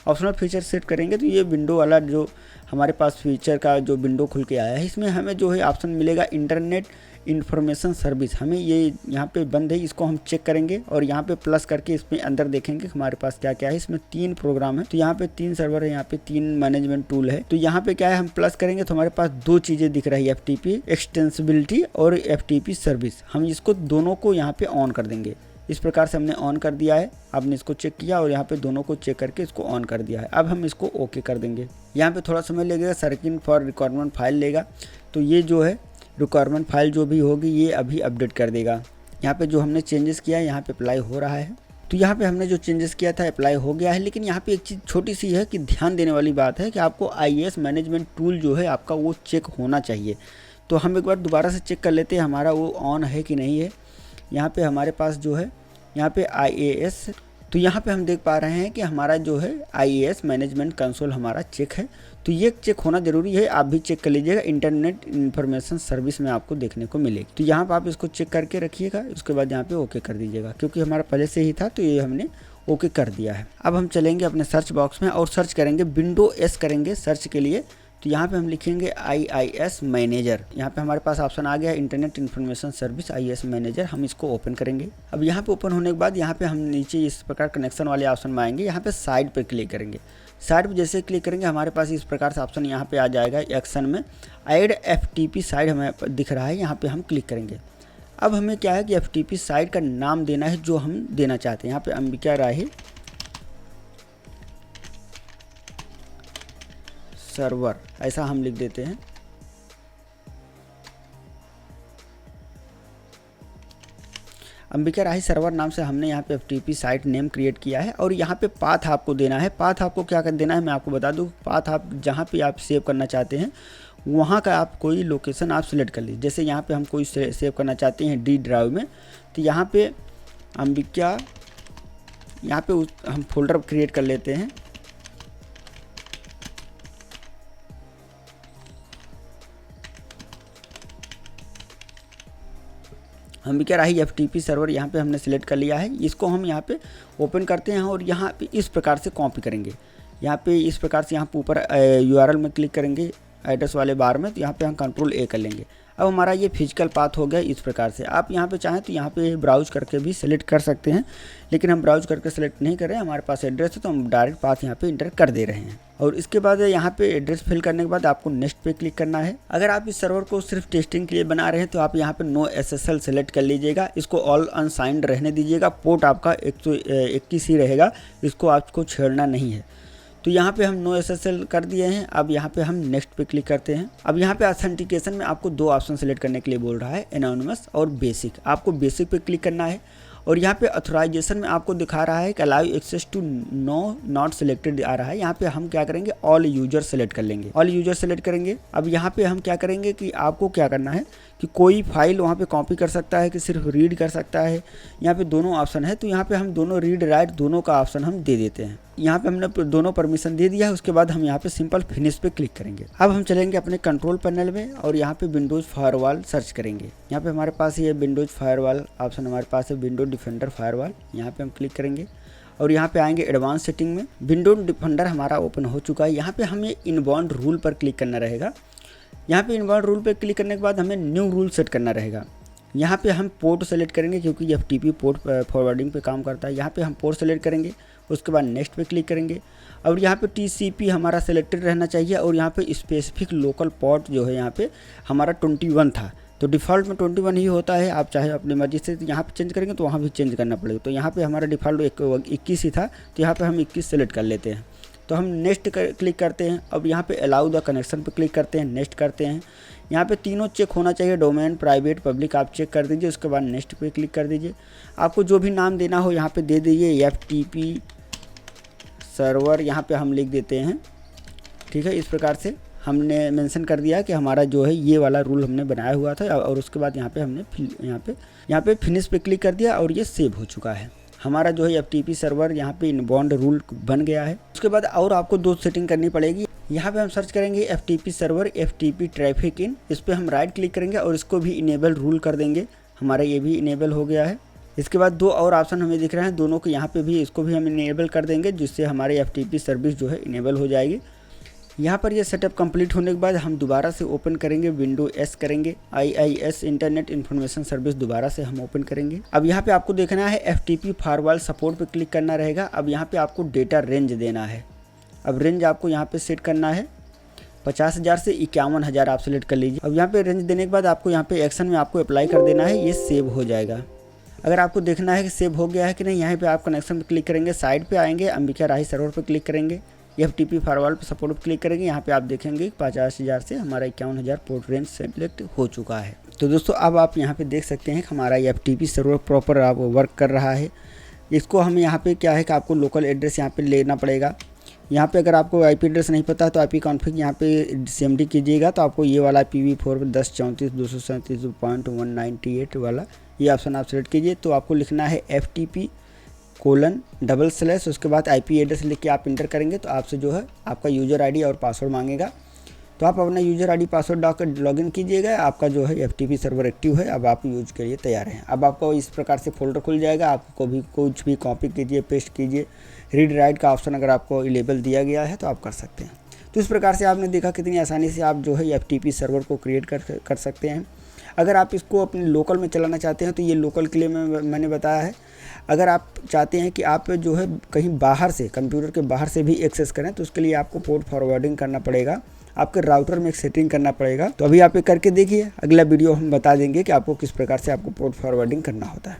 ऑप्शनल फीचर सेट करेंगे तो ये विंडो वाला जो हमारे पास फीचर का जो विंडो खुल के आया है, इसमें हमें ऑप्शन मिलेगा इंटरनेट इन्फॉर्मेशन सर्विस। हमें ये यहाँ पे बंद है, इसको हम चेक करेंगे और यहाँ पे प्लस करके इसमें अंदर देखेंगे हमारे पास क्या क्या है। इसमें 3 प्रोग्राम है, तो यहाँ पे 3 सर्वर है, यहाँ पे 3 मैनेजमेंट टूल है। तो यहाँ पे क्या है, हम प्लस करेंगे तो हमारे पास 2 चीज़ें दिख रही है, FTP एक्सटेंसिबिलिटी और FTP सर्विस। हम इसको दोनों को यहाँ पे ऑन कर देंगे। इस प्रकार से हमने ऑन कर दिया है, आपने इसको चेक किया और यहाँ पे दोनों को चेक करके इसको ऑन कर दिया है। अब हम इसको ओके कर देंगे। यहाँ पे थोड़ा समय लगेगा, सर्किंग फॉर रिक्वायरमेंट फाइल लेगा, तो ये जो है रिक्वायरमेंट फाइल जो भी होगी ये अभी अपडेट कर देगा। यहाँ पे जो हमने चेंजेस किया है यहाँ पे अप्लाई हो रहा है। तो यहाँ पे हमने जो चेंजेस किया था अप्लाई हो गया है। लेकिन यहाँ पे एक चीज़ छोटी सी है कि ध्यान देने वाली बात है कि आपको IAS मैनेजमेंट टूल जो है आपका वो चेक होना चाहिए। तो हम एक बार दोबारा से चेक कर लेते हैं हमारा वो ऑन है कि नहीं है। यहाँ पे हमारे पास जो है यहाँ पे IAS, तो यहाँ पे हम देख पा रहे हैं कि हमारा जो है IAS मैनेजमेंट कंसोल हमारा चेक है। तो ये चेक होना ज़रूरी है, आप भी चेक कर लीजिएगा, इंटरनेट इन्फॉर्मेशन सर्विस में आपको देखने को मिलेगी। तो यहाँ पर आप इसको चेक करके रखिएगा, उसके बाद यहाँ पे ओके कर दीजिएगा, क्योंकि हमारा पहले से ही था तो ये हमने ओके कर दिया है। अब हम चलेंगे अपने सर्च बॉक्स में और सर्च करेंगे विंडो S करेंगे सर्च के लिए। तो यहाँ पे हम लिखेंगे IIS मैनेजर। यहाँ पे हमारे पास ऑप्शन आ गया है internet information service IIS manager. हम इसको ओपन करेंगे। अब यहाँ पे ओपन होने के बाद यहाँ पे हम नीचे इस प्रकार कनेक्शन वाले ऑप्शन में आएंगे। यहाँ पे साइड पे क्लिक करेंगे। साइड पे जैसे क्लिक करेंगे हमारे पास इस प्रकार से ऑप्शन यहाँ पे आ जाएगा। एक्शन में ऐड FTP साइड हमें दिख रहा है, यहाँ पे हम क्लिक करेंगे। अब हमें क्या है कि FTP साइट का नाम देना है जो हम देना चाहते हैं। यहाँ पे अंबिका राही सर्वर ऐसा हम लिख देते हैं। अंबिका राही सर्वर नाम से हमने यहाँ पे FTP साइट नेम क्रिएट किया है और यहाँ पे पाथ आपको देना है। पाथ आपको क्या कर देना है मैं आपको बता दूँ। पाथ आप जहाँ पे आप सेव करना चाहते हैं वहाँ का आप कोई लोकेशन आप सिलेक्ट कर लीजिए। जैसे यहाँ पे हम कोई सेव करना चाहते हैं D ड्राइव में, तो यहाँ पे अंबिका, यहाँ पे हम फोल्डर क्रिएट कर लेते हैं। अंबिका राही FTP सर्वर यहाँ पे हमने सिलेक्ट कर लिया है। इसको हम यहाँ पे ओपन करते हैं और यहाँ पे इस प्रकार से कॉपी करेंगे। यहाँ पे इस प्रकार से यहाँ पे ऊपर URL में क्लिक करेंगे एड्रेस वाले बार में, तो यहाँ पे हम कंट्रोल A कर लेंगे। अब हमारा ये फिजिकल पाथ हो गया इस प्रकार से। आप यहाँ पे चाहें तो यहाँ पे ब्राउज करके भी सिलेक्ट कर सकते हैं, लेकिन हम ब्राउज करके सिलेक्ट नहीं कर रहे हैं, हमारे पास एड्रेस है तो हम डायरेक्ट पाथ यहाँ पे इंटर कर दे रहे हैं। और इसके बाद यहाँ पे एड्रेस फिल करने के बाद आपको नेक्स्ट पे क्लिक करना है। अगर आप इस सर्वर को सिर्फ टेस्टिंग के लिए बना रहे हैं तो आप यहाँ पे नो SSL सेलेक्ट कर लीजिएगा, इसको ऑल अनसाइंड रहने दीजिएगा। पोर्ट आपका 121 ही रहेगा, इसको आपको छेड़ना नहीं है। तो यहाँ पे हम नो SSL कर दिए हैं। अब यहाँ पे हम नेक्स्ट पे क्लिक करते हैं। अब यहाँ पे ऑथेंटिकेशन में आपको 2 ऑप्शन सेलेक्ट करने के लिए बोल रहा है, एनोनिमस और बेसिक। आपको बेसिक पे क्लिक करना है और यहाँ पे ऑथराइजेशन में आपको दिखा रहा है कि allow access to no not selected आ रहा है। यहाँ पे हम क्या करेंगे, ऑल यूजर सेलेक्ट कर लेंगे, ऑल यूजर सेलेक्ट करेंगे। अब यहाँ पे हम क्या करेंगे कि आपको क्या करना है कि कोई फाइल वहाँ पे कॉपी कर सकता है कि सिर्फ रीड कर सकता है। यहाँ पे दोनों ऑप्शन है, तो यहाँ पे हम दोनों रीड राइट दोनों का ऑप्शन हम दे देते हैं। यहाँ पे हमने दोनों परमिशन दे दिया है। उसके बाद हम यहाँ पे सिंपल फिनिश पे क्लिक करेंगे। अब हम चलेंगे अपने कंट्रोल पैनल में और यहाँ पे विंडोज फायरवॉल सर्च करेंगे। यहाँ पे हमारे पास ये विंडोज फायरवॉल ऑप्शन हमारे पास है, विंडो डिफेंडर फायरवॉल। यहाँ पे हम क्लिक करेंगे और यहाँ पे आएंगे एडवांस सेटिंग में। विंडो डिफेंडर हमारा ओपन हो चुका है। यहाँ पे हमें इनबाउंड रूल पर क्लिक करना रहेगा। यहाँ पे इनबाउंड रूल पर क्लिक करने के बाद हमें न्यू रूल सेट करना रहेगा। यहाँ पे हम पोर्ट सेलेक्ट करेंगे क्योंकि ये FTP पोर्ट फॉरवर्डिंग पे काम करता है। यहाँ पे हम पोर्ट सेलेक्ट करेंगे, उसके बाद नेक्स्ट पे क्लिक करेंगे। और यहाँ पे TCP हमारा सेलेक्टेड रहना चाहिए और यहाँ पे स्पेसिफिक लोकल पोर्ट जो है यहाँ पे हमारा 21 था, तो डिफ़ॉल्ट में 21 ही होता है। आप चाहे अपनी मर्जी से यहाँ पे चेंज करेंगे तो वहाँ भी चेंज करना पड़ेगा। तो यहाँ पे हमारा डिफ़ॉल्ट 21 ही था, तो यहाँ पे हम 21 सेलेक्ट कर लेते हैं। तो हम नेक्स्ट क्लिक करते हैं। अब यहाँ पे अलाउ द कनेक्शन पे क्लिक करते हैं, नेक्स्ट करते हैं। यहाँ पे तीनों चेक होना चाहिए, डोमेन, प्राइवेट, पब्लिक, आप चेक कर दीजिए। उसके बाद नेक्स्ट पे क्लिक कर दीजिए। आपको जो भी नाम देना हो यहाँ पे दे दीजिए, FTP सर्वर यहाँ पे हम लिख देते हैं। ठीक है, इस प्रकार से हमने मेंशन कर दिया कि हमारा जो है ये वाला रूल हमने बनाया हुआ था। और उसके बाद यहाँ पे हमने यहाँ पे फिनिश पे क्लिक कर दिया और ये सेव हो चुका है। हमारा जो है FTP सर्वर यहाँ पे इनबाउंड रूल बन गया है। उसके बाद और आपको 2 सेटिंग करनी पड़ेगी। यहाँ पे हम सर्च करेंगे FTP server FTP traffic in, इस पर हम राइट क्लिक करेंगे और इसको भी इनेबल रूल कर देंगे। हमारा ये भी इनेबल हो गया है। इसके बाद 2 और ऑप्शन हमें दिख रहे हैं, दोनों को यहाँ पे भी इसको भी हम इनेबल कर देंगे, जिससे हमारे FTP सर्विस जो है इनेबल हो जाएगी। यहाँ पर ये सेटअप कंप्लीट होने के बाद हम दोबारा से ओपन करेंगे, विंडो S करेंगे, IIS इंटरनेट इन्फॉर्मेशन सर्विस दोबारा से हम ओपन करेंगे। अब यहाँ पे आपको देखना है FTP फायरवॉल सपोर्ट पे क्लिक करना रहेगा। अब यहाँ पे आपको डेटा रेंज देना है। अब रेंज आपको यहाँ पे सेट करना है 50,000 से 51,000 आप सेलेक्ट कर लीजिए। अब यहाँ पे रेंज देने के बाद आपको यहाँ पे एक्शन में आपको अप्लाई कर देना है, ये सेव हो जाएगा। अगर आपको देखना है कि सेव हो गया है कि नहीं, यहाँ पे आप कनेक्शन पे क्लिक करेंगे, साइड पे आएंगे, अंबिका राही सर्वर पे क्लिक करेंगे, FTP फायरवॉल पे सपोर्ट पे क्लिक करेंगे। यहाँ पे आप देखेंगे 50,000 से हमारा 51,000 पोर्ट रेंज सेलेक्ट हो चुका है। तो दोस्तों अब आप यहाँ पे देख सकते हैं कि हमारा ये FTP सर्वर प्रॉपर आप वर्क कर रहा है। इसको हम यहाँ पे क्या है कि आपको लोकल एड्रेस यहाँ पे लेना पड़ेगा। यहाँ पे अगर आपको IP एड्रेस नहीं पता तो IP कॉन्फ़िग यहाँ पे CMD कीजिएगा, तो आपको ये वाला IPv4 10.34.237.198 वाला ये ऑप्शन आप सेलेक्ट कीजिए। तो आपको लिखना है FTP:// उसके बाद IP एड्रेस लिख के आप इंटर करेंगे तो आपसे जो है आपका यूज़र ID और पासवर्ड मांगेगा। तो आप अपना यूज़र ID पासवर्ड डालकर लॉगिन कीजिएगा। आपका जो है FTP सर्वर एक्टिव है, अब आप यूज के लिए तैयार हैं। अब आपको इस प्रकार से फोल्डर खुल जाएगा। आपको भी कुछ भी कॉपी कीजिए, पेस्ट कीजिए। रीड राइट का ऑप्शन अगर आपको इनेबल दिया गया है तो आप कर सकते हैं। तो इस प्रकार से आपने देखा कितनी आसानी से आप जो है FTP सर्वर को क्रिएट कर सकते हैं। अगर आप इसको अपने लोकल में चलाना चाहते हैं तो ये लोकल के लिए मैंने बताया है। अगर आप चाहते हैं कि आप जो है कहीं बाहर से, कंप्यूटर के बाहर से भी एक्सेस करें, तो उसके लिए आपको पोर्ट फॉरवर्डिंग करना पड़ेगा, आपके राउटर में एक सेटिंग करना पड़ेगा। तो अभी आप ये करके देखिए, अगला वीडियो हम बता देंगे कि आपको किस प्रकार से आपको पोर्ट फॉरवर्डिंग करना होता है।